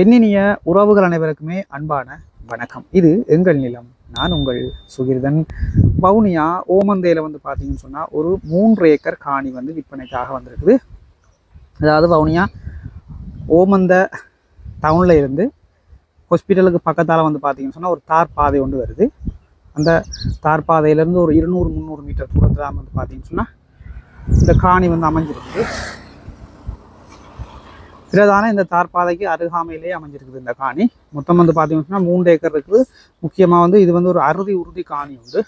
எண்ணினிய உறவுகள் அனைவருக்குமே அன்பான வணக்கம். இது எங்கள் நிலம். நான் உங்கள் சுகிர்தன். வவுனியா ஓமந்தையில் பார்த்தீங்கன்னு சொன்னால் ஒரு 3 ஏக்கர் காணி விற்பனைக்காக வந்திருக்குது. அதாவது வவுனியா ஓமந்த டவுனில் இருந்து ஹாஸ்பிட்டலுக்கு பக்கத்தால் பார்த்தீங்கன்னு சொன்னால் ஒரு தார் பாதை ஒன்று வருது. அந்த தார் பாதையிலேருந்து ஒரு 200-300 மீட்டர் தூரத்தில் பார்த்தீங்கன்னு சொன்னால் இந்த காணி அமைஞ்சிருக்குது. பிரதான இந்த தார்பாதைக்கு அருகாமையிலே அமைஞ்சிருக்குது இந்த காணி. மொத்தம் பார்த்தீங்கன்னா 3 ஏக்கர் இருக்குது. முக்கியமாக இது ஒரு அறுதி உறுதி காணி உண்டு.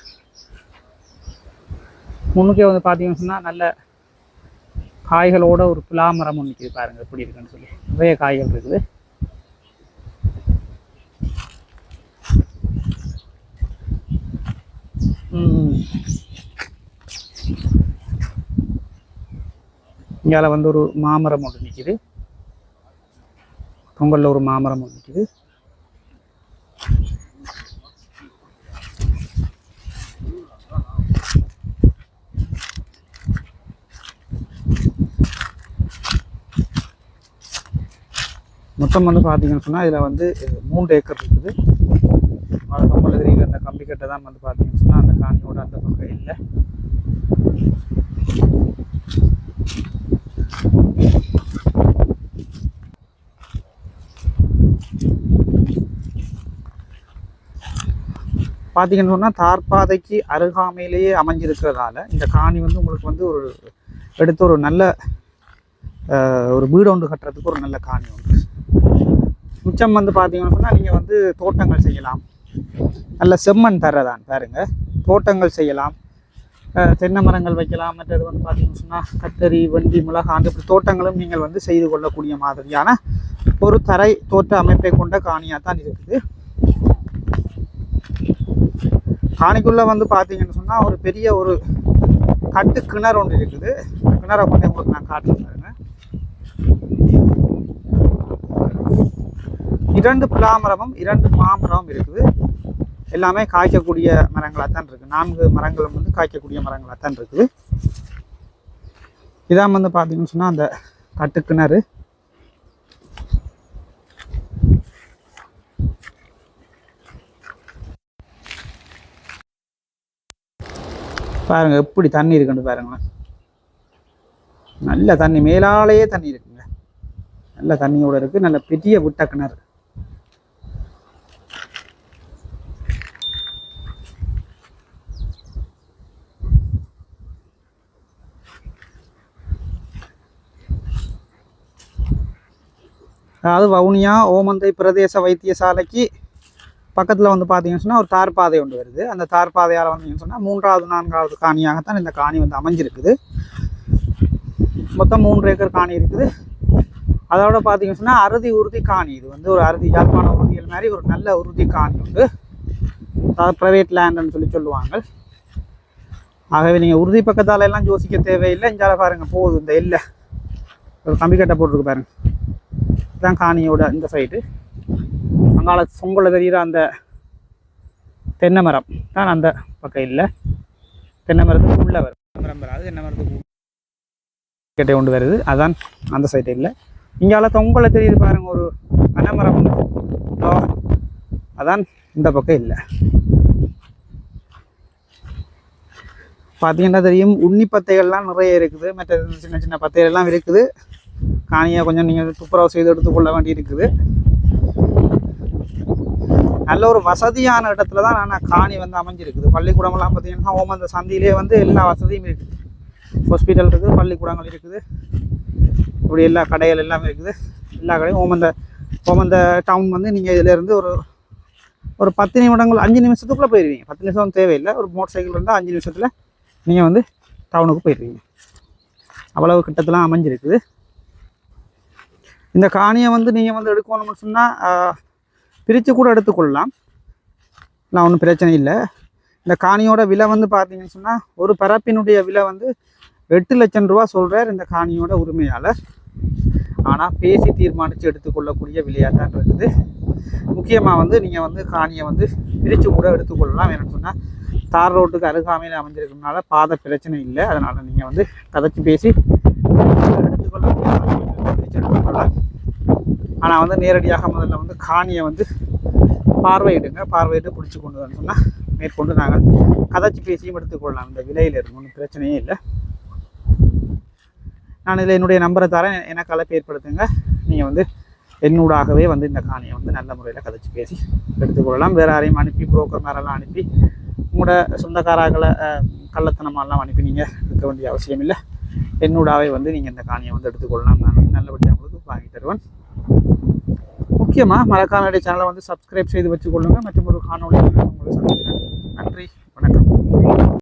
முன்னுக்கே பார்த்தீங்கன்னு சொன்னால் நல்ல காய்களோட ஒரு பிலா மரம் ஒன்று நிற்கிது. பாருங்கள் எப்படி இருக்குன்னு சொல்லி நிறைய காய்கள் இருக்குது. இங்கால ஒரு மாமரம் ஒன்று நிற்கிது. பொங்கலில் ஒரு மாமரம் நிற்குது. மொத்தம் பார்த்தீங்கன்னு சொன்னால் இதில் 3 ஏக்கர் இருக்குது. பொங்கல் தெரியுது. அந்த கம்பி கட்டை தான் பார்த்தீங்கன்னு சொன்னால் அந்த காணியோட அந்த பக்கம் இல்லை. பார்த்தீங்கன்னு சொன்னால் தார்பாதைக்கு அருகாமையிலேயே அமைஞ்சிருக்கிறதால இந்த காணி உங்களுக்கு ஒரு எடுத்து ஒரு நல்ல ஒரு வீடு ஒன்று கட்டுறதுக்கு ஒரு நல்ல காணி உண்டு. மிச்சம் பார்த்தீங்கன்னு சொன்னால் நீங்கள் தோட்டங்கள் செய்யலாம். நல்ல செம்மண் தரதான் பாருங்க. தோட்டங்கள் செய்யலாம், தென்னை மரங்கள் வைக்கலாம். மற்றது பார்த்தீங்கன்னு சொன்னால் கத்தரி, வெண்டி, மிளகாய் இப்படி தோட்டங்களும் நீங்கள் செய்து கொள்ளக்கூடிய மாதிரியான ஒரு தரை தோட்ட அமைப்பை கொண்ட காணியாக தான் இருக்குது. காணிக்குள்ளே பார்த்தீங்கன்னு சொன்னால் ஒரு பெரிய ஒரு கட்டு கிணறு ஒன்று இருக்குது. கிணறை கொண்டு உங்களுக்கு நான் காட்டுறேன் பாருங்க. 2 பிலா மரமும் 2 மாமரமும் இருக்குது. எல்லாமே காய்க்கக்கூடிய மரங்களாக தான் இருக்குது. 4 மரங்களும் காய்க்கக்கூடிய மரங்களாக தான் இருக்குது. இதான் பார்த்தீங்கன்னு சொன்னால் அந்த கட்டு கிணறு. பாருங்க எப்படி தண்ணி இருக்குன்னு பாருங்களேன். நல்ல தண்ணி, மேலாலேயே தண்ணி இருக்குங்க. நல்ல தண்ணியோட இருக்கு. நல்ல பெரிய விட்ட கிணறு. அதாவது வவுனியா ஓமந்தை பிரதேச வைத்தியசாலைக்கு பக்கத்தில் பார்த்தீங்கன்னு சொன்னால் ஒரு தார் பாதை ஒன்று வருது. அந்த தார் பாதையால் வந்தீங்கன்னு சொன்னால் 3வது 4வது காணியாகத்தான் இந்த காணி அமைஞ்சிருக்குது. மொத்தம் 3 ஏக்கர் காணி இருக்குது. அதோட பார்த்தீங்கன்னு சொன்னால் அறுதி உறுதி காணி. இது ஒரு அறுதி யாழ்ப்பாண உறுதிகள் மாதிரி ஒரு நல்ல உறுதி காணி உண்டு. அதாவது ப்ரைவேட் லேண்டுன்னு சொல்லுவாங்க. ஆகவே நீங்கள் உறுதி பக்கத்தால் எல்லாம் யோசிக்க தேவையில்லை. இஞ்சால பாருங்கள் போகுது. இந்த இல்லை ஒரு கம்பி கட்டை போட்டுருக்கு பாருங்கள். இதுதான் காணியோட இந்த சைடு. அங்கால சொங்கல தெரிகிற அந்த தென்னை மரம் தான் அந்த பக்கம் இல்லை. தென்னை மரத்துக்கு உள்ளே வரும். மரம் வராது. தென்னை மரத்துக்கு கிட்டே கொண்டு வருது. அதான் அந்த சைடு இல்லை. இங்கால தொங்கலை தெரியுது பாருங்கள் ஒரு பனை மரம். அதான் இந்த பக்கம் இல்லை. பார்த்தீங்கன்னா தெரியும் உண்ணி பத்தைகள்லாம் நிறைய இருக்குது. மற்ற சின்ன சின்ன பத்தைகள் எல்லாம் இருக்குது. காணியை கொஞ்சம் நீங்கள் துப்புரவு செய்து எடுத்துக்கொள்ள வேண்டி இருக்குது. நல்ல ஒரு வசதியான இடத்துல தான் ஆனால் காணி அமைஞ்சிருக்குது. பள்ளிக்கூடமெல்லாம் பார்த்தீங்கன்னா ஓமந்த சந்தியிலே எல்லா வசதியும் இருக்குது. ஹாஸ்பிட்டல் இருக்குது, பள்ளிக்கூடங்கள் இருக்குது, இப்படி எல்லா கடைகள் எல்லாமே இருக்குது. எல்லா கடையும் ஓமந்த டவுன் நீங்கள் இதிலேருந்து ஒரு 10 நிமிடங்கள் 5 நிமிஷத்துக்குள்ளே போயிடுவீங்க. 10 நிமிஷம் தேவையில்லை. ஒரு மோட்டர் சைக்கிள் இருந்தால் 5 நிமிஷத்தில் நீங்கள் டவுனுக்கு போயிடுவீங்க. அவ்வளவு கிட்டத்தெல்லாம் அமைஞ்சிருக்குது. இந்த காணியை நீங்கள் எடுக்கணும்னு சொன்னால் பிரித்து கூட எடுத்துக்கொள்ளலாம். நான் ஒன்றும் பிரச்சனை இல்லை. இந்த காணியோட விலை பார்த்தீங்கன்னு சொன்னால் ஒரு பரப்பினுடைய விலை 8 லட்சம் ரூபா சொல்கிறார் இந்த காணியோட உரிமையாளர். ஆனால் பேசி தீர்மானித்து எடுத்துக்கொள்ளக்கூடிய விலையாக தான் இருக்குது. முக்கியமாக நீங்கள் காணியை பிரித்து கூட எடுத்துக்கொள்ளலாம். என்னென்னு சொன்னால் தார் ரோட்டுக்கு அருகாமையில் அமைஞ்சிருக்கிறதுனால பாதை பிரச்சனை இல்லை. அதனால் நீங்கள் கதைச்சி பேசி எடுத்துக்கொள்ளலாம். ஆனால் வந்து நேரடியாக முதல்ல வந்து காணியை வந்து பார்வையிடுங்க, பார்வையிட்டு பிடிச்சி கொண்டு வந்து சொன்னால் மேற்கொண்டு நாங்கள் கதைச்சி பேசியும் எடுத்துக்கொள்ளலாம். இந்த விலையில் இருக்கும் ஒன்றும் பிரச்சனையே இல்லை. நான் இதில் என்னுடைய நம்பரை தரேன், எனக்கு அழைப்பு ஏற்படுத்துங்க. நீங்கள் வந்து என்னூடாகவே வந்து இந்த காணியை வந்து நல்ல முறையில் கதைச்சி பேசி எடுத்துக்கொள்ளலாம். வேறு யாரையும் அனுப்பி புரோக்கர் மேரெல்லாம் அனுப்பி உங்களோட சொந்தக்காரர்களை கள்ளத்தனமாலாம் அனுப்பி நீங்கள் எடுக்க வேண்டிய அவசியம் இல்லை. என்னூடாகவே வந்து நீங்கள் இந்த காணியை வந்து எடுத்துக்கொள்ளலாம். நான் வந்து நல்லபடியாக உங்களுக்கு வாங்கி தருவேன். முக்கியமாக மறக்காம என்னுடைய சேனலை வந்து சப்ஸ்கிரைப் செய்து வச்சுக்கொள்ளுங்கள். மற்றும் ஒரு காணொலியில் உங்களை சந்திக்கிறேன். நன்றி.